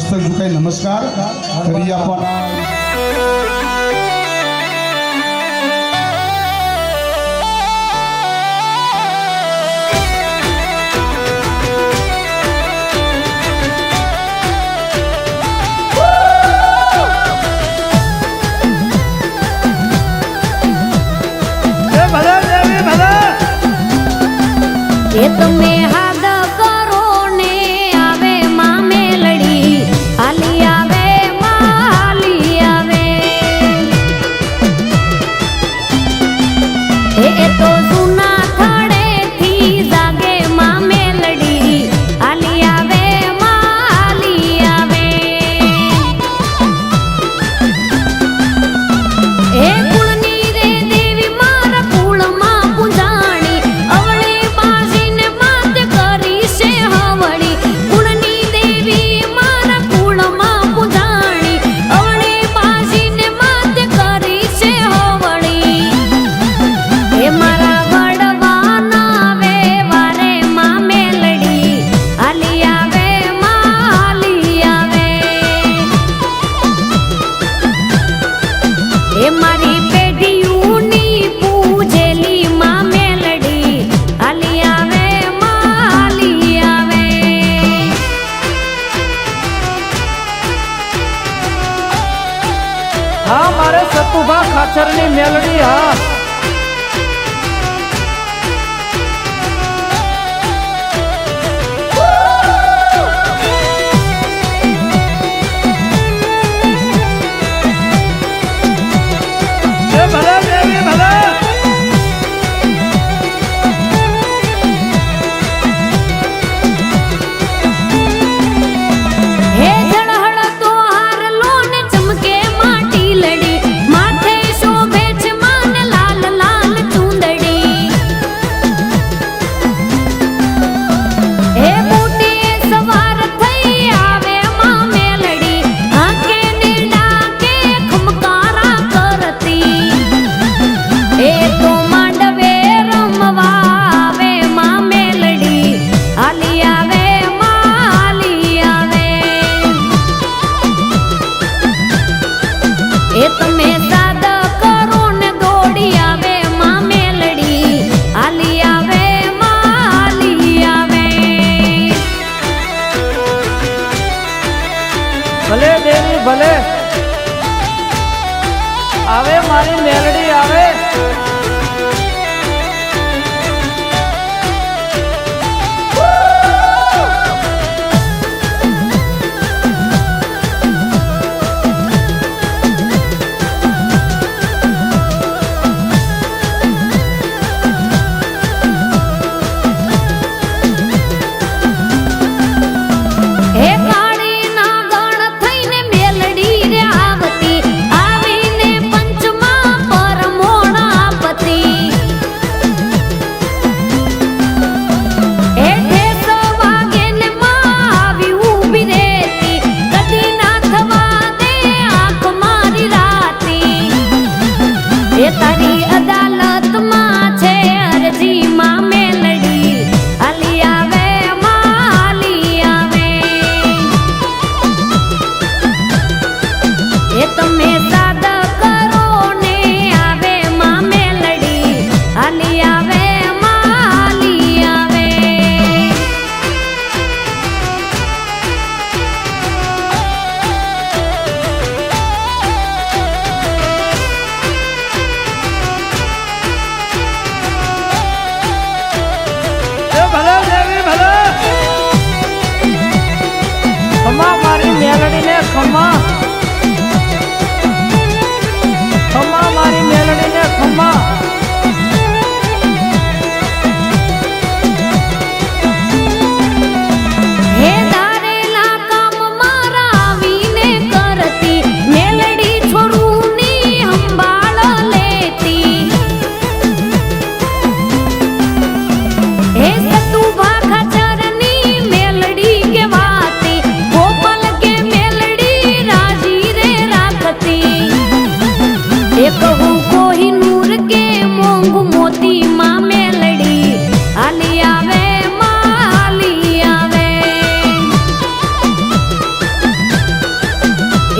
મસ્તક ઝુકાઈ નમસ્કાર કરી આપવાના તમે હાદ કરો ને આવે માં મેલડી હાલી આવે માં હાલી આવે એ તો સુના થડેથી જાગે માં મેલડી હાલી આવે માં હાલી આવે એ કુળની રે દેવી મારા કુળમાં પૂજાણી અવળે બાજીને માત કરી છે હવળી કુળની દેવી મારા કુળમાં પૂજાણી અવળે બાજીને માત કરી છે હવળી એ મારા વડવાના વેવારે માં મેલડી હાલી આવે માં હાલી આવે એ મારી પેઢીઓની પૂજેલી માં મેલડી હાલી આવે માં હાલી આવે હા મારે સતુભા ખાચરની મેલડી હા હે ઝળહળ તો હારલો ને ચમકે માટી લડી માથે શોભે છે માને લાલ લાલ ચૂંદડી હે બુટીએ સવાર થઈ આવે માં મેલડી આંકે ને ડાકે ખમકારા કરતી એ તો માંડવે રમવા આવે માં મેલડી હાલી આવે માં હાલી આવે એ તમે સાદ કરો ને દોડી આવે માં મેલડી હાલી આવે માં હાલી આવે ભલે દેવી ભલે આવે મારી મેલડી આવે હે કાળી ના ગણ થઈને મેલડી રે આવતી આવીને પંચમા પરમોણ આપતી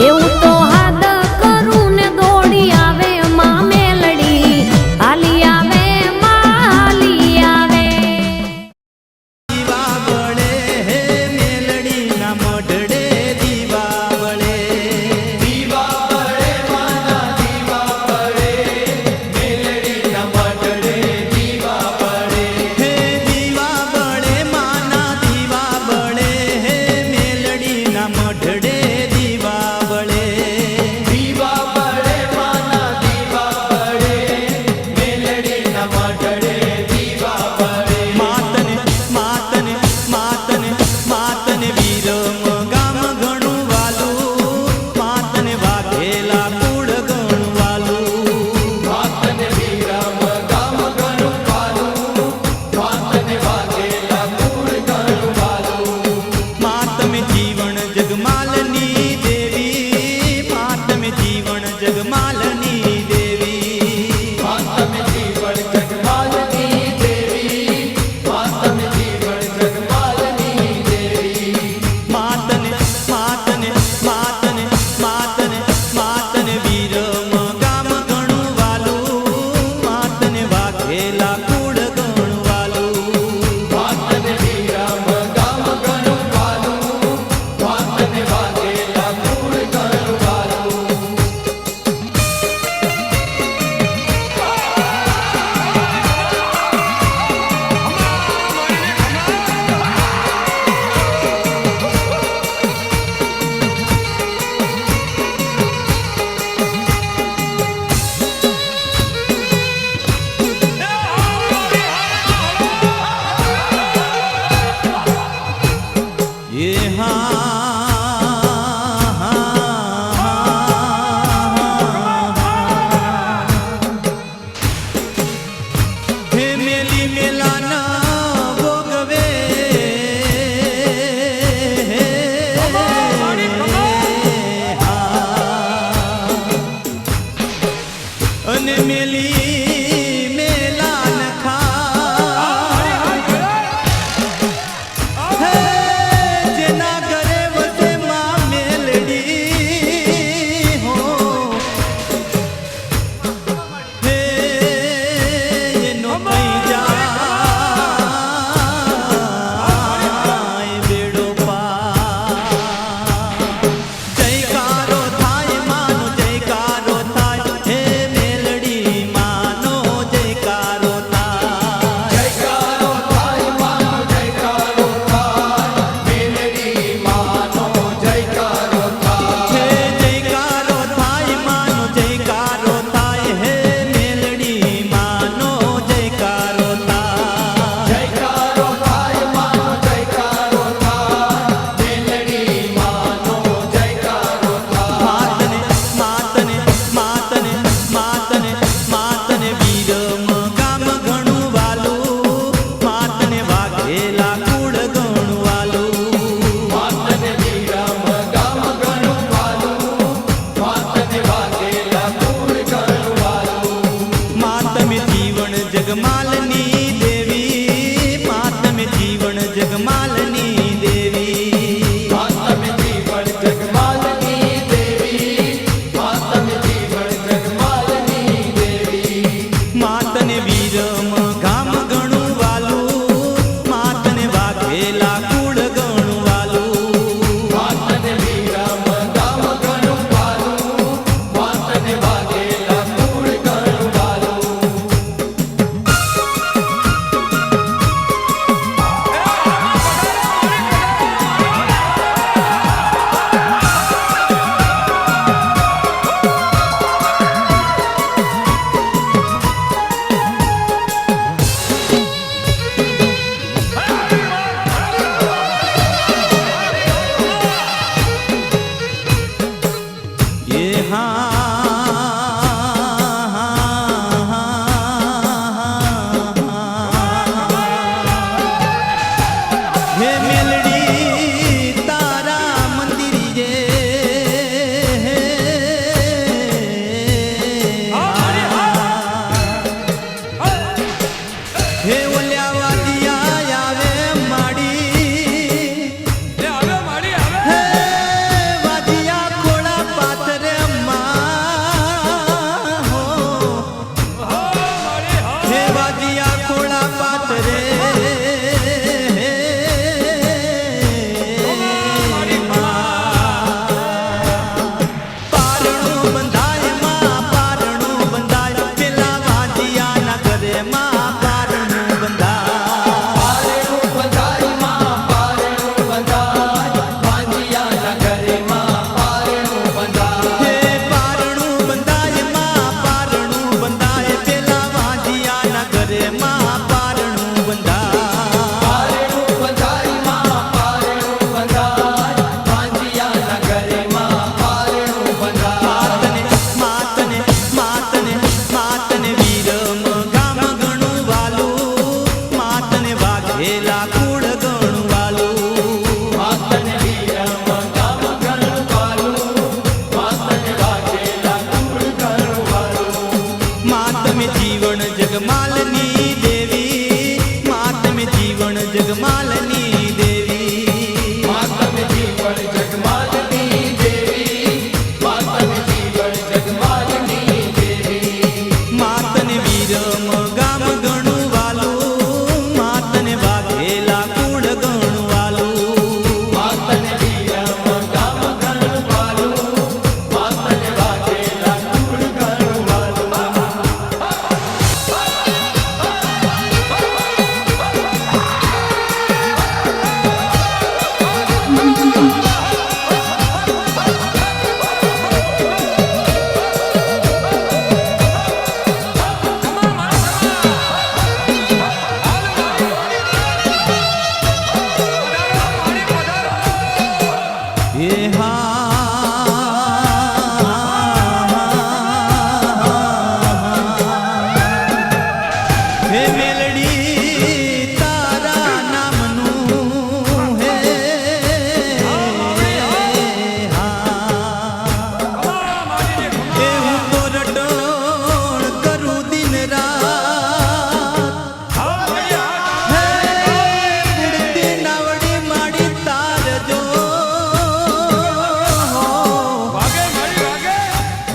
એવું તો હાદ કરું ને દોડી આવે માં મેલડી હાલી આવે માં હાલી આવે દીવા બળે હે મેલડી ના મોઢડે દીવા બળે દીવા બળે માના દીવા બળે મેલડી ના મોઢડે દીવા બળે હે દીવા બળે માના દીવા બળે હે મેલડી ના મોઢડે દીવા બળે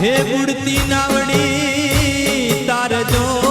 હે બુડતી નાવડી તાર જો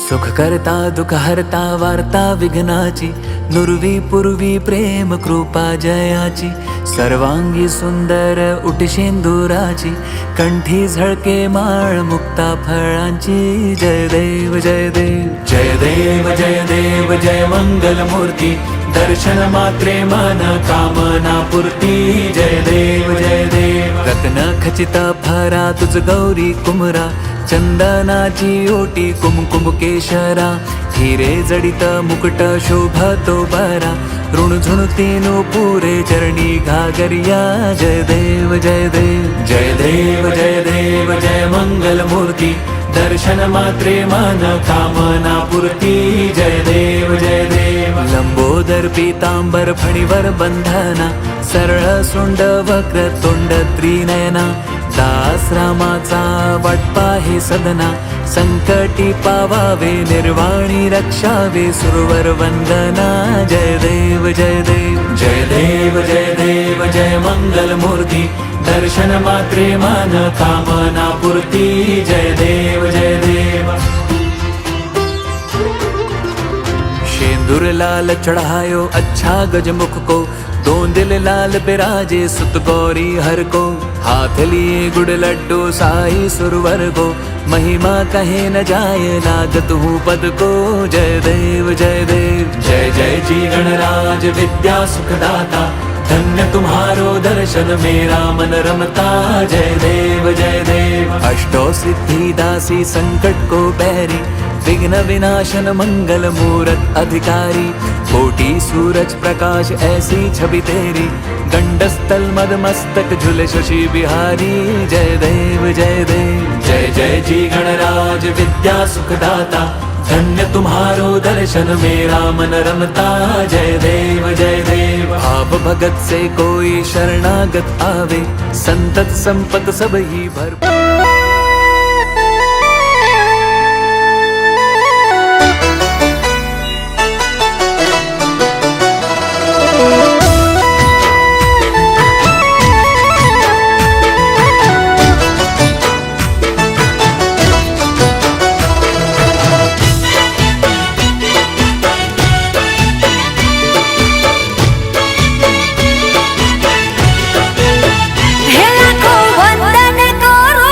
सुख करता दुःख हरता वार्ता विघ्नाची, नुरवी पूर्वी प्रेम कृपा जयाची, सर्वांगी सुंदर उठशेंदुराची, कंठी झळके माळ मुक्ता फळांची. जय देव जय देव जय देव जय देव जय मंगल मूर्ती, दर्शन मात्रे मन कामना पूर्ती. जय देव जय देव रत्न खचित भरा तुझ गौरी कुमरा, चंदनाची ओटी कुमकुम केशरा, हिरे जडित मुकुट शोभतो बरा, ऋणझुणतीनु पुरे चरणी घागरिया. जय देव जय देव जय देव जय देव जय मंगल मूर्ती, दर्शन मात्रे मन कामना पूर्ती. जय देव जय देव लंबोदर पीतांबर फणीवर बंधना, सरळ सुंड वक्र तोंड त्रिनयना, दास रामाचा वाटपा हे सदना, संकटी पावावे निर्वाणी रक्षावे सुरवर वंदना. जय देव जय देव जय देव जय देव जय मंगल मूर्ती, दर्शन मात्रे मन कामना पूर्ती. जय देव जय देव शेंदूर लाल चढ़ायो अच्छा गजमुख को, दोन दिल लाल बिराजे सुत गौरी हर को, हाथ लिए गुड़ लड्डू साई सुरवर को, महिमा कहे न जाए लागत हूँ पद को. जय देव जय देव जय जय जी गणराज विद्या सुखदाता, धन्य तुम्हारो दर्शन मेरा मन रमता. जय देव जय देव अष्टो सिद्धि दासी संकट को बैरी, विघ्न विनाशन मंगल मूरत अधिकारी, कोटि सूरज प्रकाश ऐसी छवि तेरी, गंडस्थल मद मस्तक झुले शशि बिहारी. जय देव जय देव जय जय जी गणराज विद्या सुखदाता, धन्य तुम्हारो दर्शन मेरा मन रमता. जय देव जय देव भाव भगत से कोई शरणागत आवे, संतत संपत सब ही भर. हे लाखो वंदन करो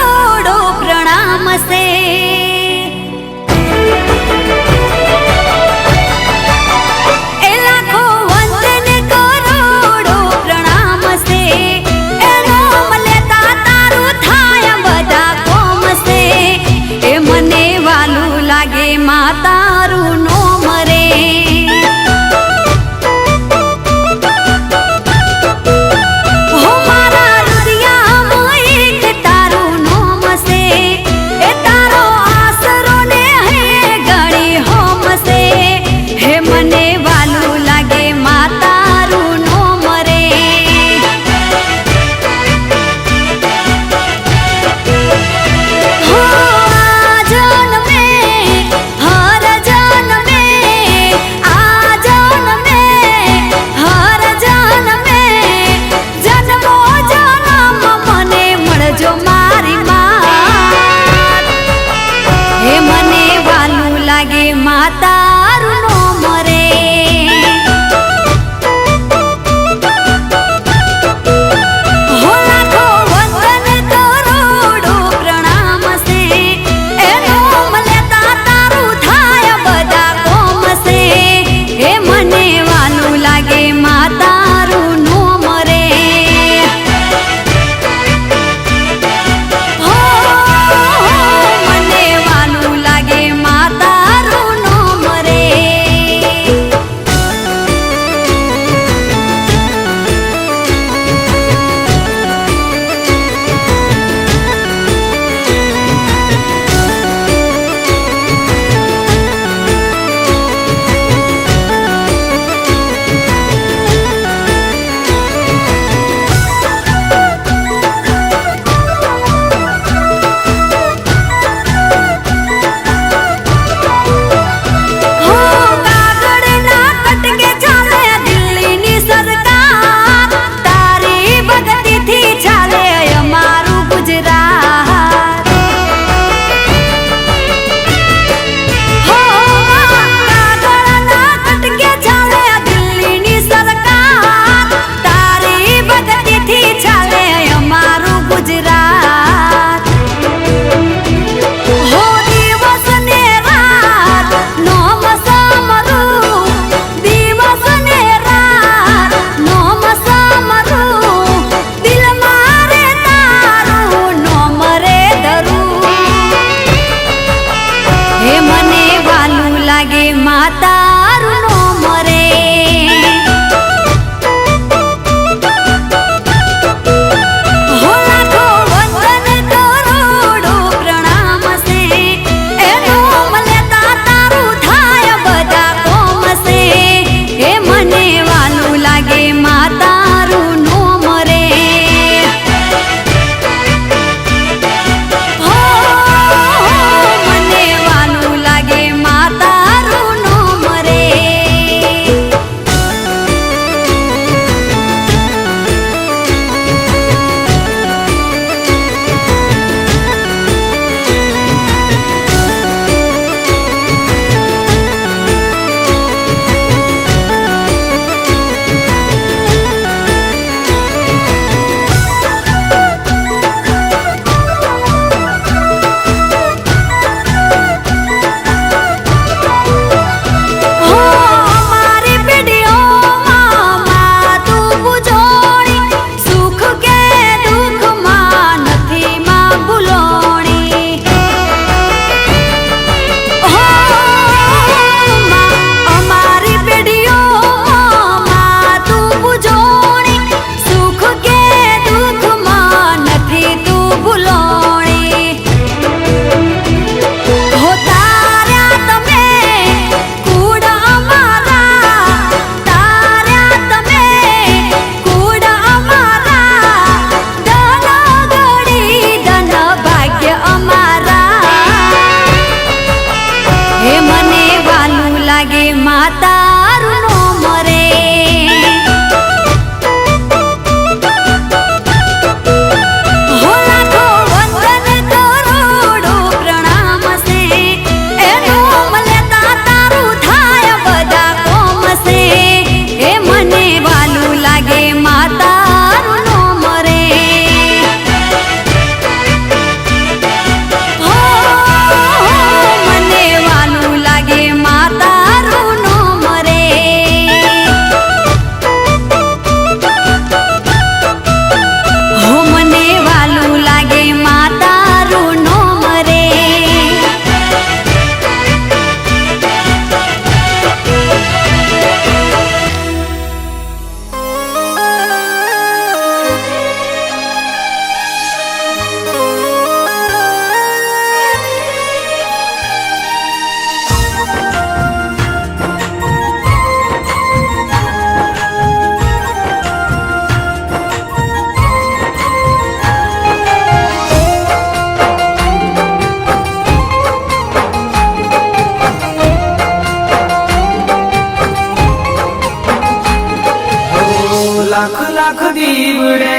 लाख दीवड़े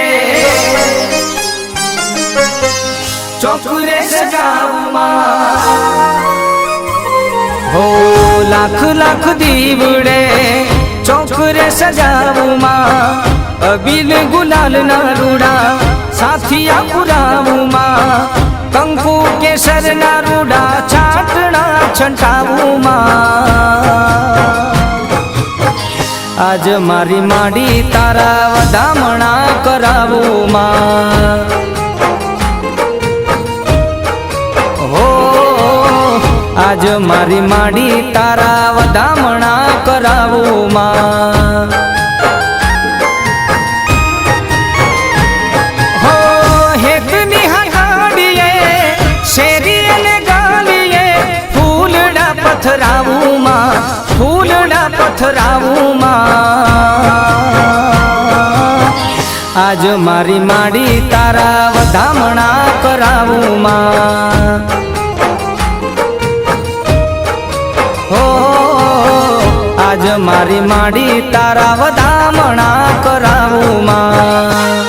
चौकरे सजाऊं माँ हो लाख लाख दीवड़े चौकरे सजाऊं माँ अबील गुलाल ना रूड़ा साथिया पुराऊं माँ कंकु केसर ना रूड़ा छाटना छंटाऊं माँ आज मारी माडी तारा वदामणा करावूं माँ हो आज मारी माडी तारा वदामणा करावूं माँ हो हेतनी हाड़िए शेरिए ने गालिए फूलड़ा पथरावूं माँ फूलड़ा पथरावूं माँ आज मारी माडी तारा वदामणा करावूं माँ हो आज मारी माडी तारा वदामणा करावूं माँ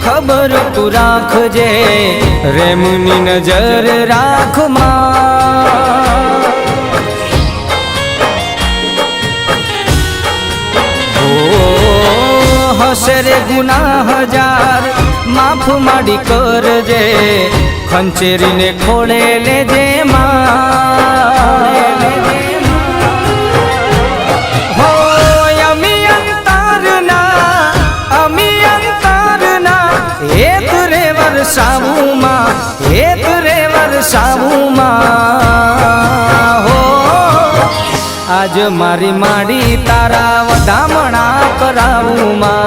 खबर तू राखजे रेमनी नजर राख मां ओ हसरे गुनाह हजार माफ माडी करजे खंचेरी ने खोले लेजे मां वर्षाऊं माँ एक रे वर्षाऊं माँ हो आज मारी माडी तारा वदामणा करावूं माँ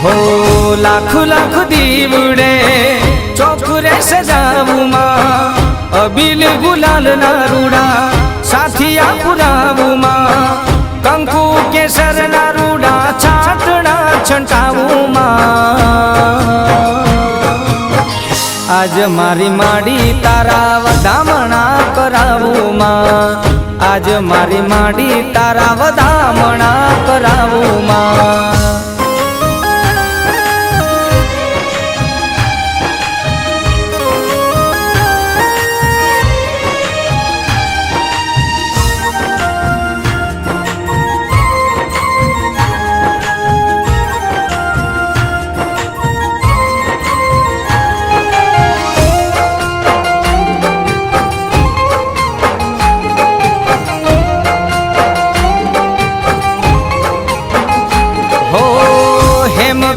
हो लाख लाख दीवड़े चौकरे सजाऊं माँ अबील गुलाल ना रूड़ा साथिया पुरावूं माँ कंकु केसर ना रूड़ा छाटना छंटाऊं माँ आज मारी माडी तारा वदामणा करावूं माँ आज मारी माडी तारा वदामणा करावूं माँ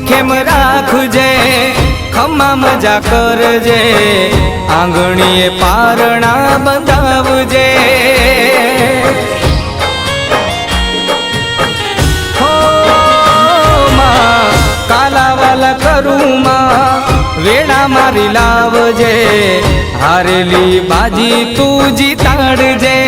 खेम राखजे खम्मा मजा करजे आंगणीए पारणा बंधावजे हो मां कालावाला करूं मां वेड़ा मारी लावजे हारेली बाजी तू जीताड़जे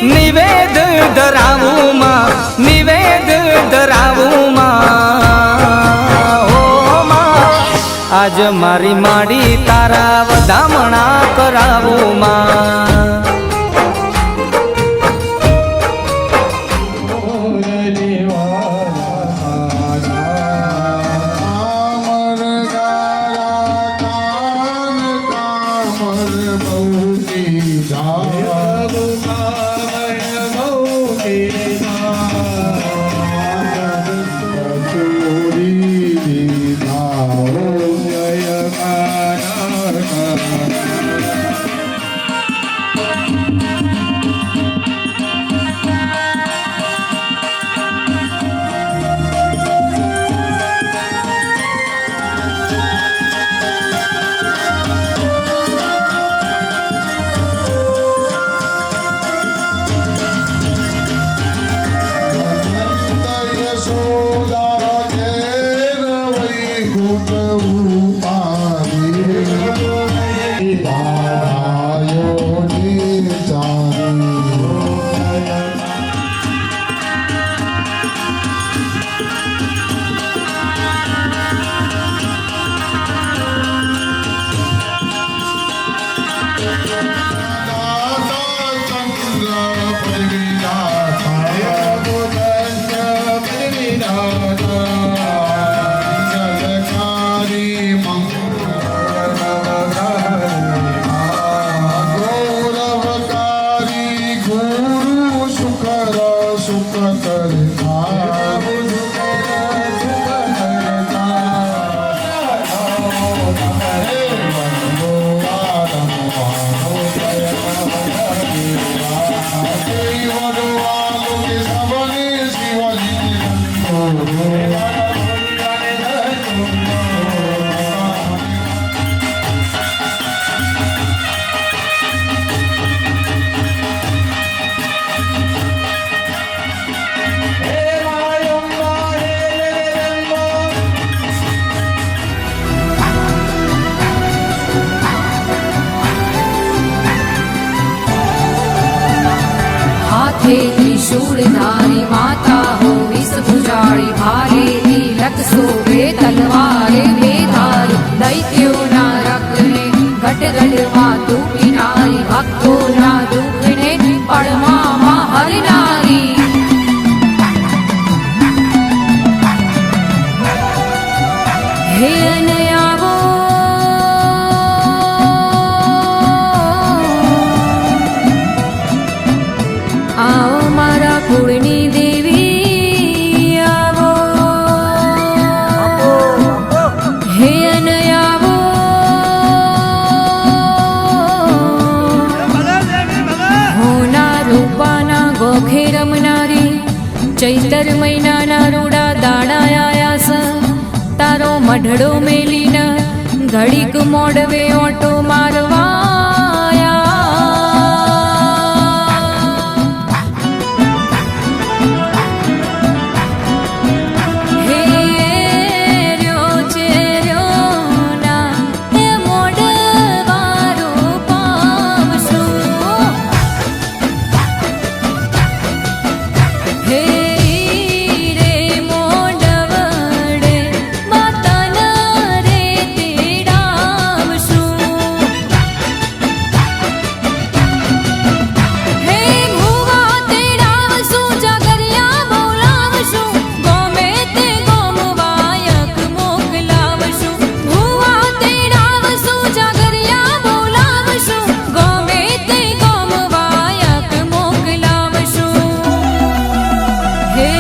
निवेद धरावूं माँ निवेद धरावूं माँ हो माँ आज मारी माडी तारा वदामणा करावूं माँ हाथे त्रिशूलधारी माता हो विष भुजाड़ी भाले तिलक शोभे तलवारे बेधारी दैत्यो ना रखने घटगढ़ तू किनारी भक्तो ना दुखने पड़मा हरनारी हे अनयावो आओ मारा कुड़नी देवी आवो हे अनयावो होना रूपाना गोखे रमनारी चैतर महीनाना रूड़ा दाड़ा आयास तारो मढड़ो मेलीना घड़ीक मोड़वे ओटो मारवाया हे र्यो चेर्यो ना हे मोड़वारो पावशो हे रे मोड़वड़े माताना रे तेडावशो हे भुवा तेडावशो जागरिया बोलावशो गोमे ते गोमवायक मोकलावशो भुवा तेडावशो जागरिया बोलावशो गोमे ते गोमवायक मोकलावशो हे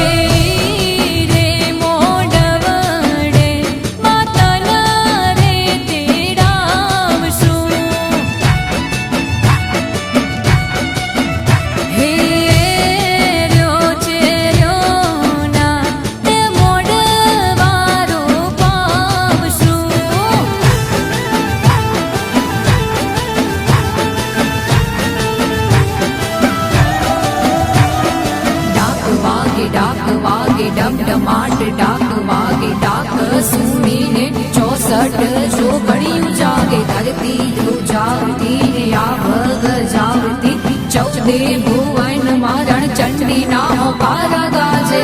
रे मोड़वड़े माताना रे तेडावशो हे र्यो चेर्यो ना ते मोड़वारो पावशो डाक वागे डम डमाट डाक वागे डाक सुनी ने 64 जो बड़ी उजागे धरती उजावती ने आवग जावती 14 भुवन मारण चंडी नाम पारा गाजे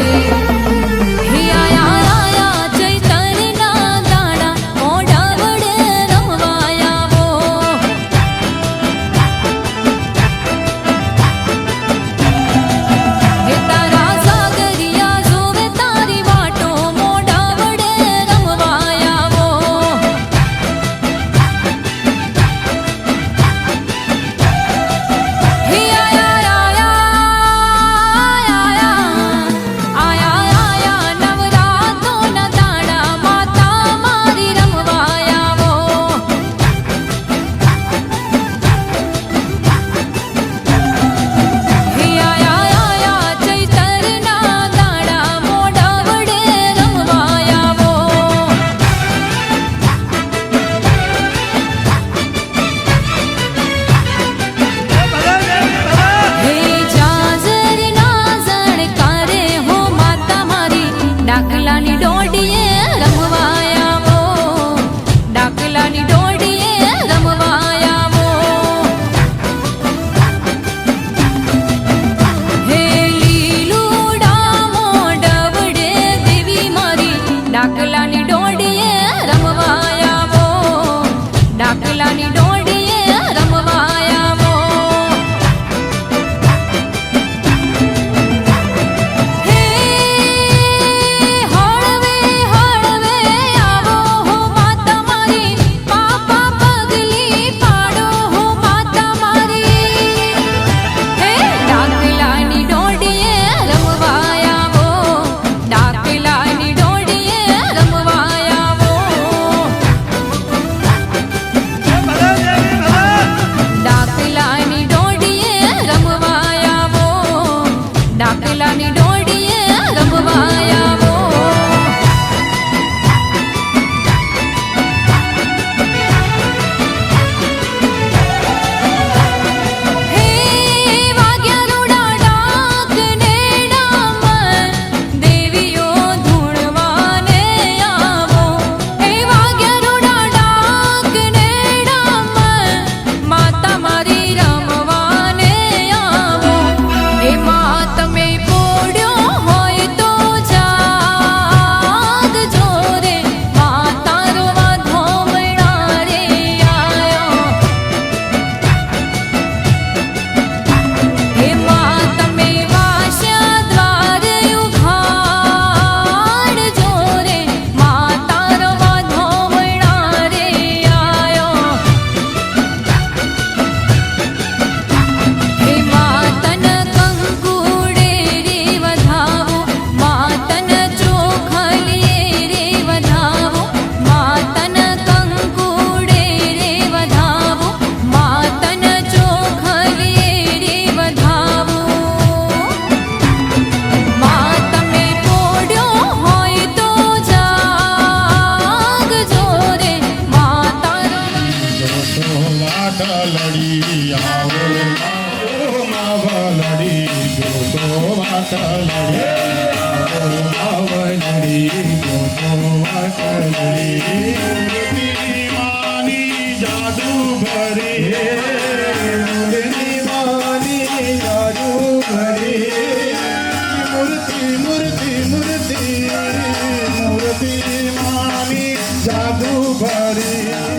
हे आया आया चैतन्य ना दाड़ा मोड़वड़े रमवाया वो हे तारा सागरिया जोवे तारी वाटो मोड़वड़े रमवाया वो हे आया आया आया आया મૂર્તિ માની જાદુ ભરી મૂર્તિ માની જાદુ ભરી મૂર્તિ મૂર્તિ મૂર્તિ મૂર્તિ માની જાદુ ભરી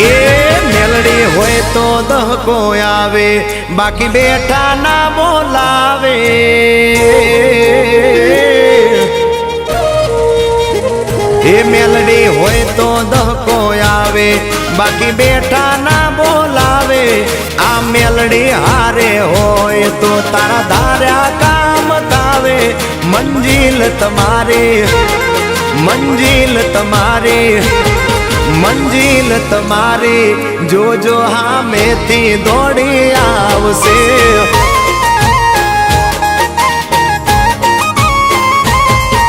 એ મેલડી હોય તો દહકો આવે, બાકી બેઠા ના બોલાવે. એ મેલડી હોય તો દહકો આવે, બાકી બેઠા ના બોલાવે. આ મેલડી હારે હોય તો તારા ધાર્યા કામ થાવે. મંજિલ તમારી, મંજિલ તમારી, મંજિલ તમારી જોજો હામેથી દોડી આવશે.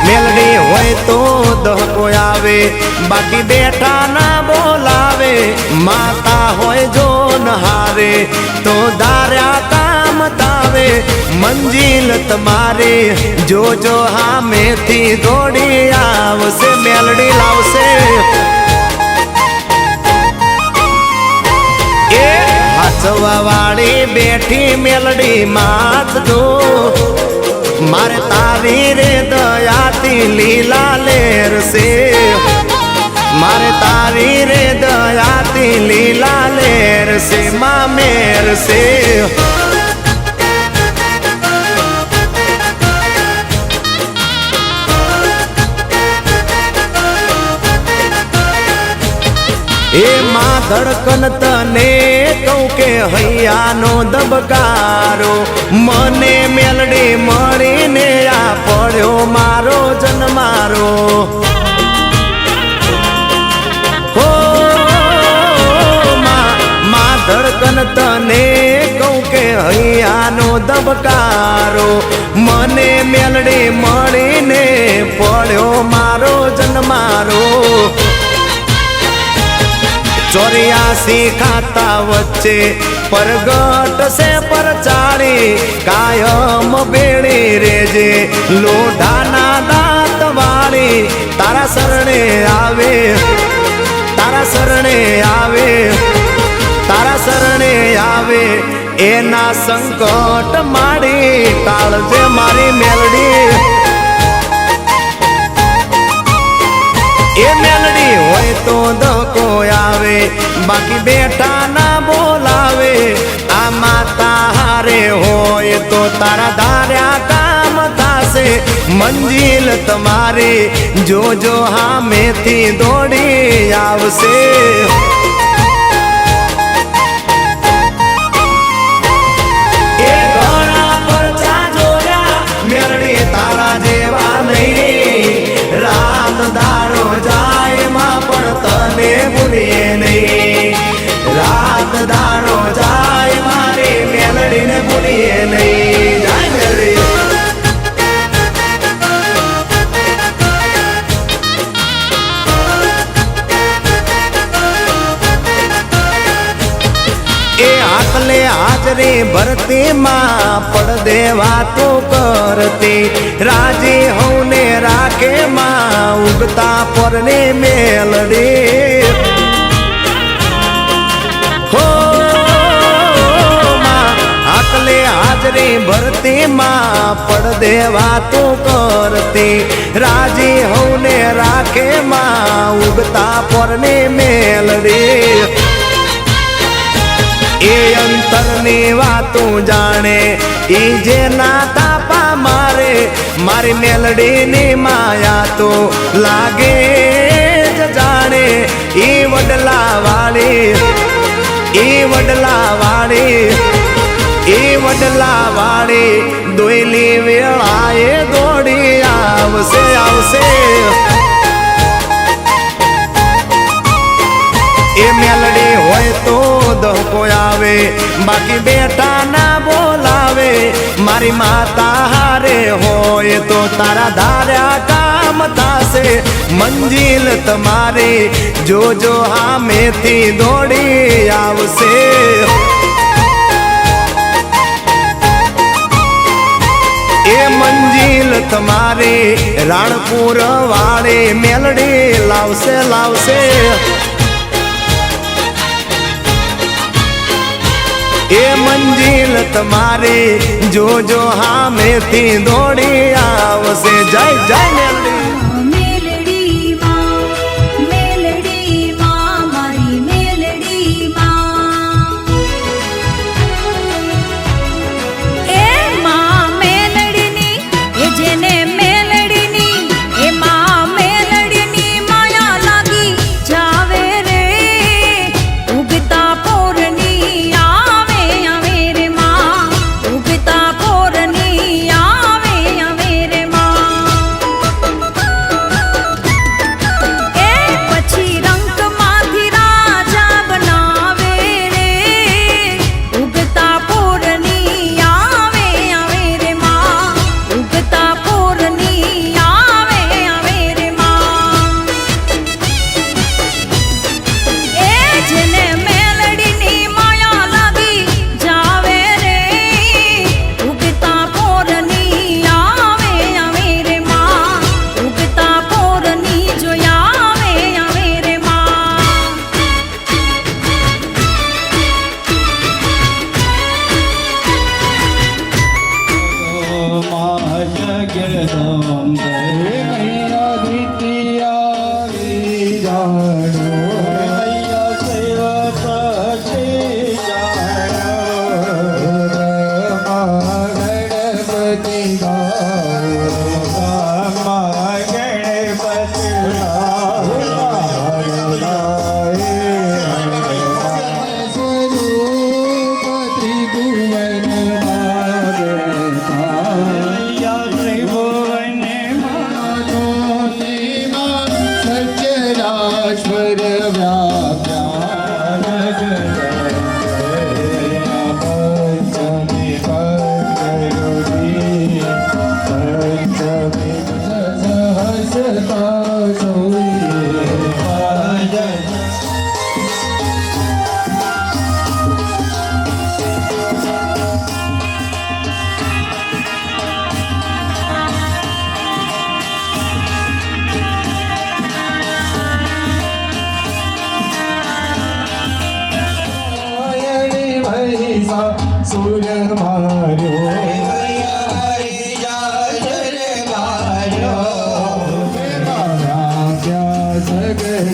મેલડી હોય તો દહકો આવે, બાકી બેઠા ના બોલાવે. માતા હોય જો નહારે તો ધાર્યા કામ થાવે. મંજિલ તમારી જોજો હામેથી દોડી આવશે. મેલડી લાવશે. એ હાચવા વાળી બેઠી મેલડી માત જો, મારે તારી રે દયાથી લીલા લેર છે. મારે તારી રે દયાથી લીલા લેર છે. માં મેર છે. એ માં ધડકન તને કહું કે હૈયાનો દબકારો. મને મેલડી મળીને આ પડ્યો મારો જન્મારો. હો માં ધડકન તને કહું કે હૈયાનો દબકારો. મને મેલડી મળીને પડ્યો મારો જન્મારો. 84 ખાતા વચ્ચે પરગટ છે પરચાળી. કાયમ બેડી રેજે લોઢાના દાંત વાળી. તારા શરણે આવે, તારા શરણે આવે, તારા શરણે આવે. એના સંકટ માડી ટાળજે મારી મેલડી. એ મેલડી હોય તો દહકો આવે, બાકી બેઠા ના બોલાવે. આ માતા હારે હોય તો તારા ધાર્યા કામ થાશે. મંજિલ તમારી જોજો હામેથી દોડી આવશે. એ ઘણા પરચા જોયા મેલડી તારા જેવા નહીં. રાત દાડો જાય માં પણ તને ભૂલીએ નહીં. રાત દાડો જાય મારી મેલડીને ભૂલીએ નહીં. જાય મેલડી. એ આટલે હાજરી ભરતી માં પડદે વાતો કરતી. રાજી હોને રાખે માં ઉગતા પરને મેલડી. હો માં આટલે હાજરી ભરતી માં પડદે વાતો કરતી. રાજી હોને રાખે માં ઉગતા પરને મેલડી. એ અંતરની વાતો જાણે ઈ જેના તાપા મારે. મારી મેલડીની માયા તો લાગે જ જાણે. ઈ વડલા વાળી, ઈ વડલા વાળી, ઈ વડલા વાળી દોયલી વેળાએ દોડી આવશે, આવશે. એ મેલડી હોય તો દહકો આવે, બાકી બેઠા ના બોલાવે. મારી માતા હારે હોય તો તારા ધાર્યા કામ થાશે. મંજિલ તમારી જોજો હામેથી દોડી આવશે. એ મંજિલ તમારી રાણપુર વાળી મેલડી લાવશે, લાવશે. એ મંજિલ તમારી જોજો હામેથી દોડી આવશે. જય જય મેલડી. મેલડી માં, મેલડી માં, મારી મેલડી सा सुर मार्यो क्या सगड़े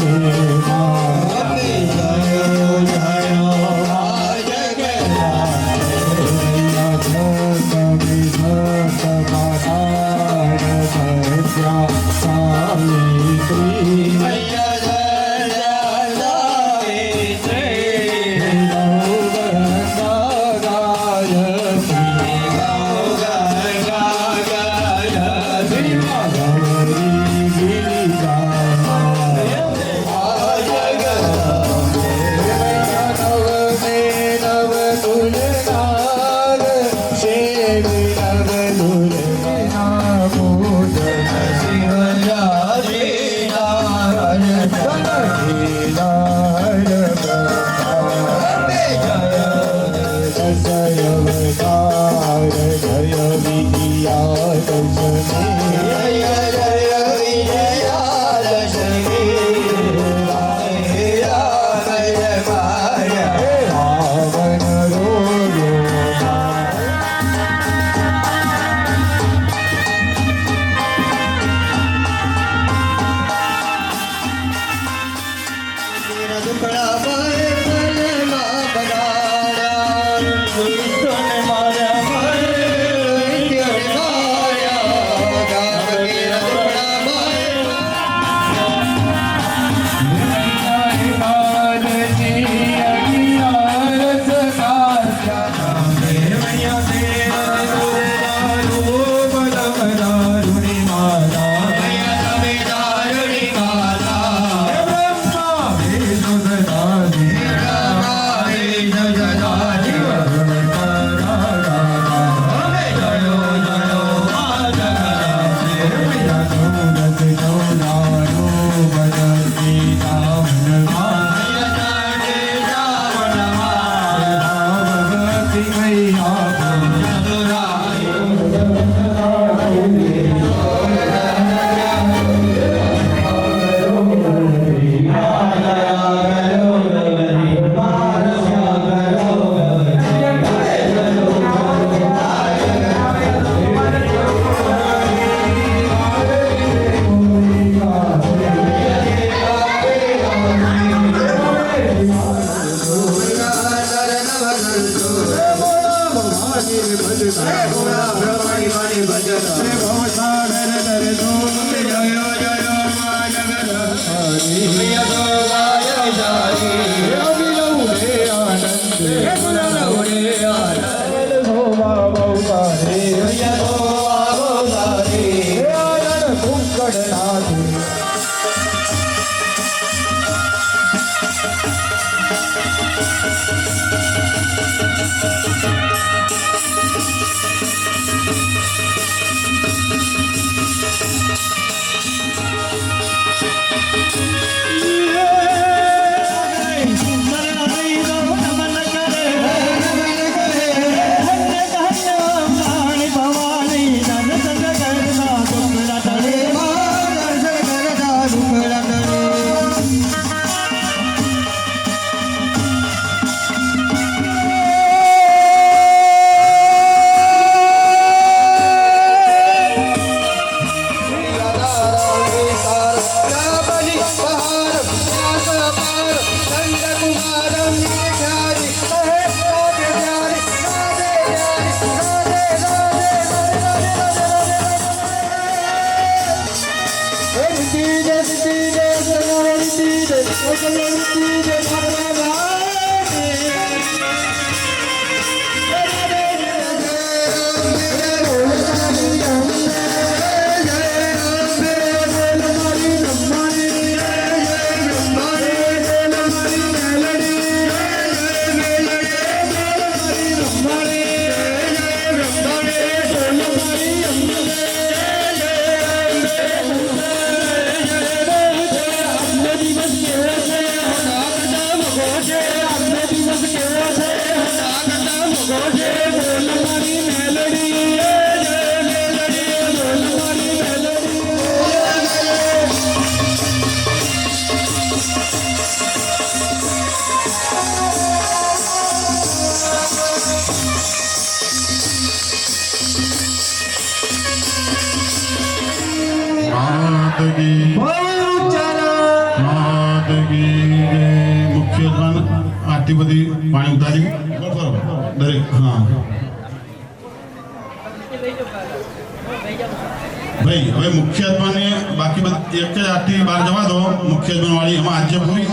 આટલી બધી પાણી ઉતારી દરેક હા ભાઈ હવે મુખ્ય યજમાનને બાકી એક જ આટલી બહાર જવા દો મુખ્ય યજમાન વાળી એમાં આજે પૂરી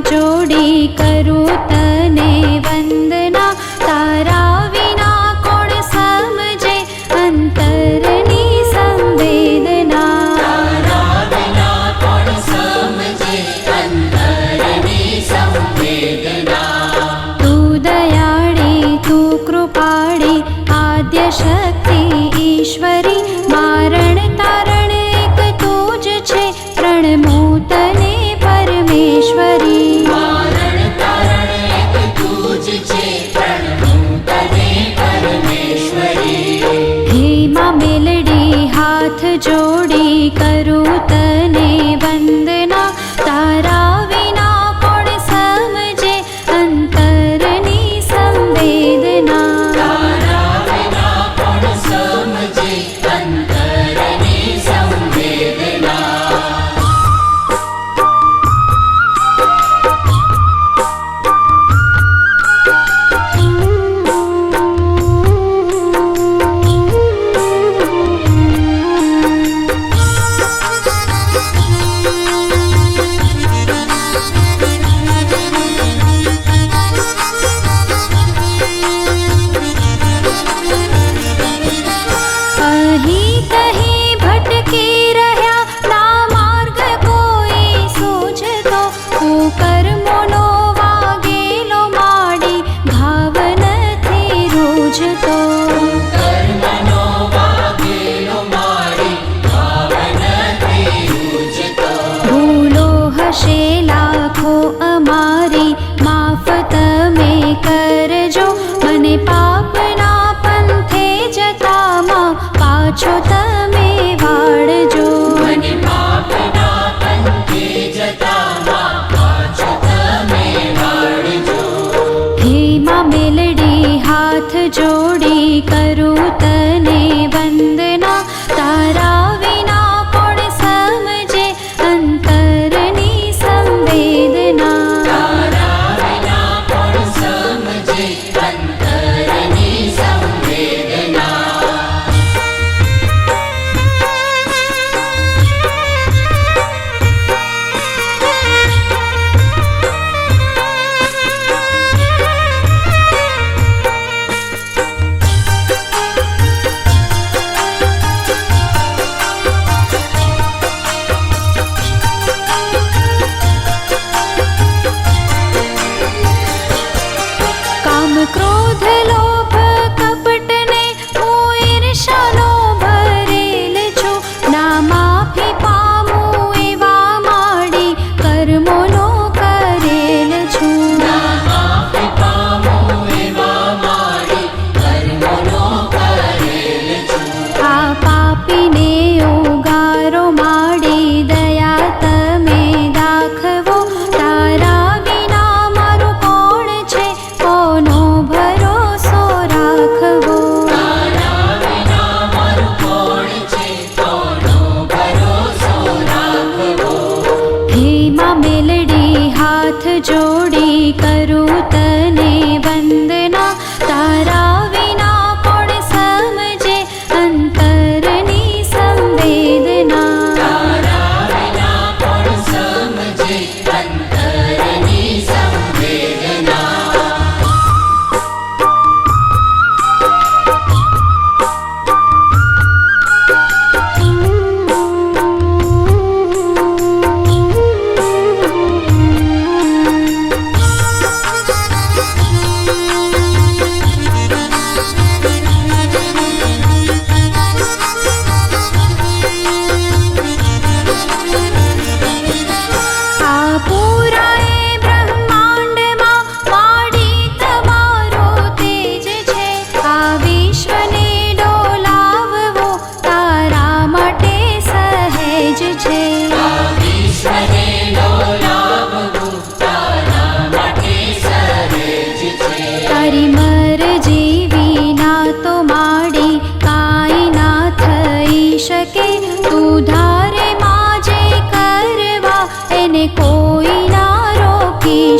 જોડી કરું તને વંદના તારા વિના કોણ સમજે અંતરની સંવેદના તારા વિના કોણ સમજે અંતરની સંવેદના તું દયાળી તું કૃપાળી આદ્ય શક્તિ ઈશ્વરી મારણ તારણ એક તું જ છે પ્રણમો તને પરમેશ્વરી જોડી કરું તને વંદના તારા વિના કોણ સમજે અંતરની સંવેદના તારા વિના કોણ સમજે અંતરની સંવેદના લાખો અમારી માફ તમે કરજો મને પાપના પંથે જતામાં પાછો તમે વાળજો મને પાપના પંથે જતામાં પાછો તમે વાળજો હે માં મેલડી હાથ જોડી કરું તને વંદના તારા વિના કોણ સમજે અંતરની સંવેદના તારા વિના કોણ સમજે અંતરની સંવેદના ક્રોધ લોભ કપટ ને હું ઈર્ષાનો ભરેલ છું ના માફી પામું એવા માડી કર્મોનો કરેલ છું ના માફી પામું એવા માડી કર્મોનો કરેલ છું આ પાપીને ઉગારો માડી દયા તમે દાખવો તારા વિના મારું કોણ છે કોનો ભરોસો રાખવો તારા વિના મારું કોણ છે કોનો ભરોસો રાખવો હે માં મેલડી હાથ જોડી કરું તને વંદના તારા વિના કોણ સમજે અંતરની સંવેદના તારા વિના કોણ સમજે અંતરની સંવેદના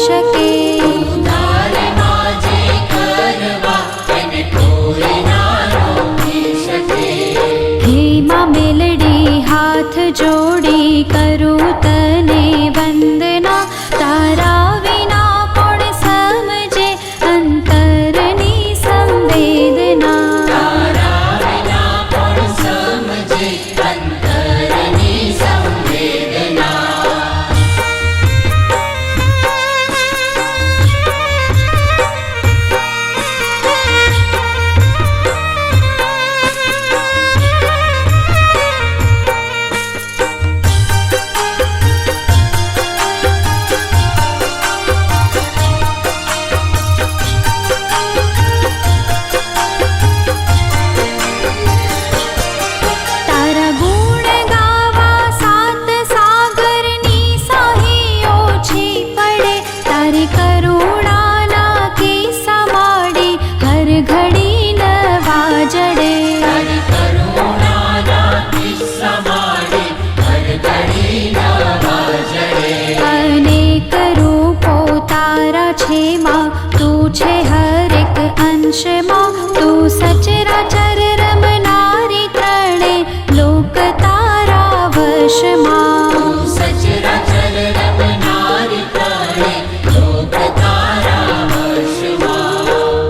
શકે. હે માં મેલડી હાથ જોડી કરું તને વંદના, તારા વિના કોણ સમજે અંતરની સંવેદના. તારા ગુણ ગાવા સાત સાગરની સાહી ઓછી પડે, તારી કરુણાના કિસ્સા માંડી હર ઘડી નવા જડે. અનેક રૂપો તારા છે માં, તું છે હરેક અંશમાં, તું સચરાચર રમનારી ત્રણે લોક તારા વશમાં.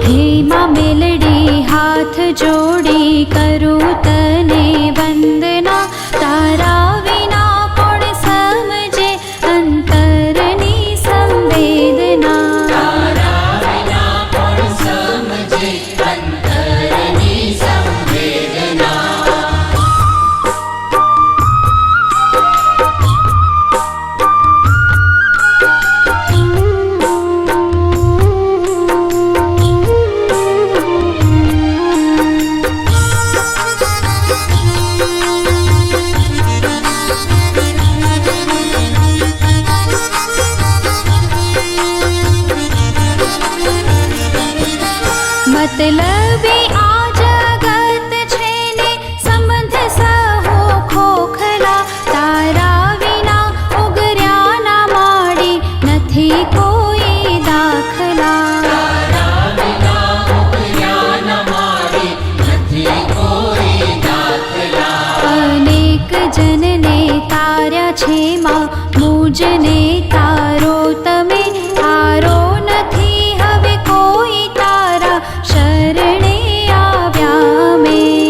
હે માં મેલડી હાથ જોડી કરું તને વંદના, તારા વિના કોણ સમજે અંતરની સંવેદના. મતલબી આ જગત છે ને સંબંધ સહો ખોખલા, તારા વિના ઉગર્યા ના માડી નથી કોઈ દાખલા. અનેક જનને તાર્યા છે માં, મુજને તારો તમે હારો નથી હવે કોઈ તારા શરણે આવ્યા મેં.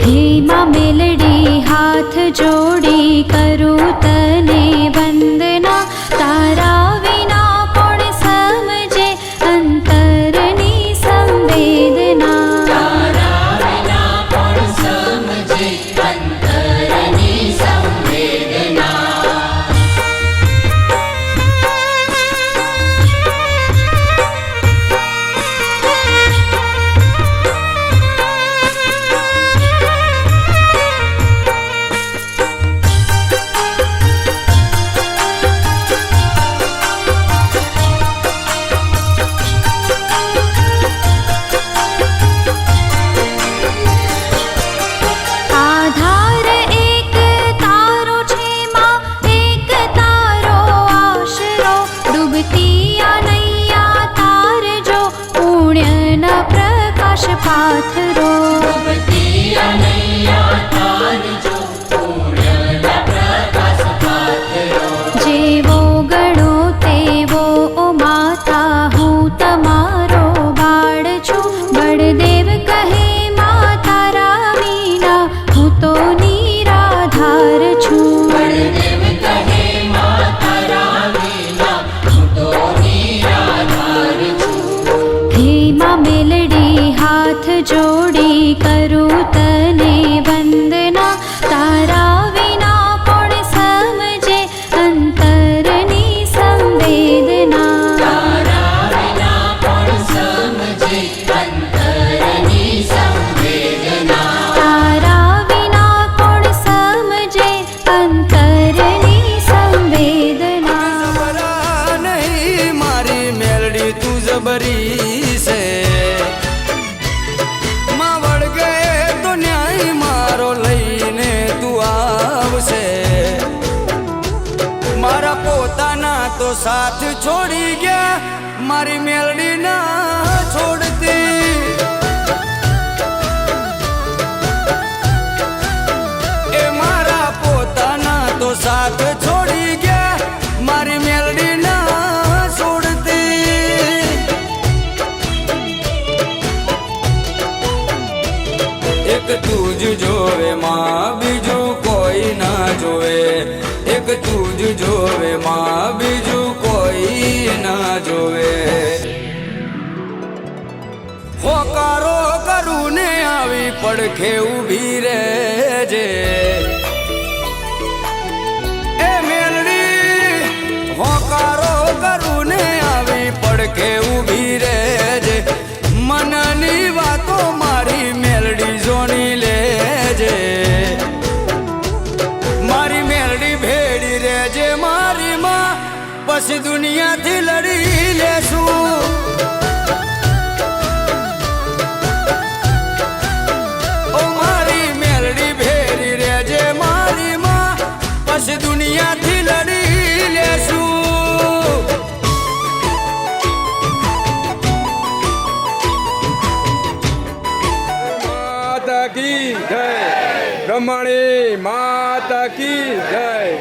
હે માં મેલડી હાથ જોડી કરું તને વંદના, તારા વિના કોણ સમજે અંતરની સંવેદના. આધાર એક તારો છે માં, એક તારો આશરો, ડૂબતી આ નૈયા તારજો પુણ્યના પ્રકાશ પાથરો. જેવો ગણો તેવો ઓ માતા, હું તમારો બાળ છું. બળદેવ કહે માં તારા વિના હું તો નિરાધાર છું. હે માં મેલડી હાથ જો સાથ છોડી ગયા મારી મેલડી ના છોડતી એ મારા પોતાના તો સાથ છોડી ગયા મારી મેલડી ના છોડતી એક તું જ જોવે માં બીજું કોઈ ના જોવે એક તું જ જોવે માં બીજું કોઈ ના જોવે હોકારો કરું ને આવી પડખે ઊભી રહેજે એ મેલડી હોકારો કરું ને આવી પડખે ઊભી રહેજે મનની વાતો મારી મેલડી જોની લેજે મારી મેલડી ભેડી રહેજે મારી માં પછી દુનિયાથી લડી લેશું ઓ મારી મેલડી ભેડી રહેજે મારી માં પછી દુનિયાથી લડી લેશું માતા કી જય બ્રહ્મણી માતા કી જય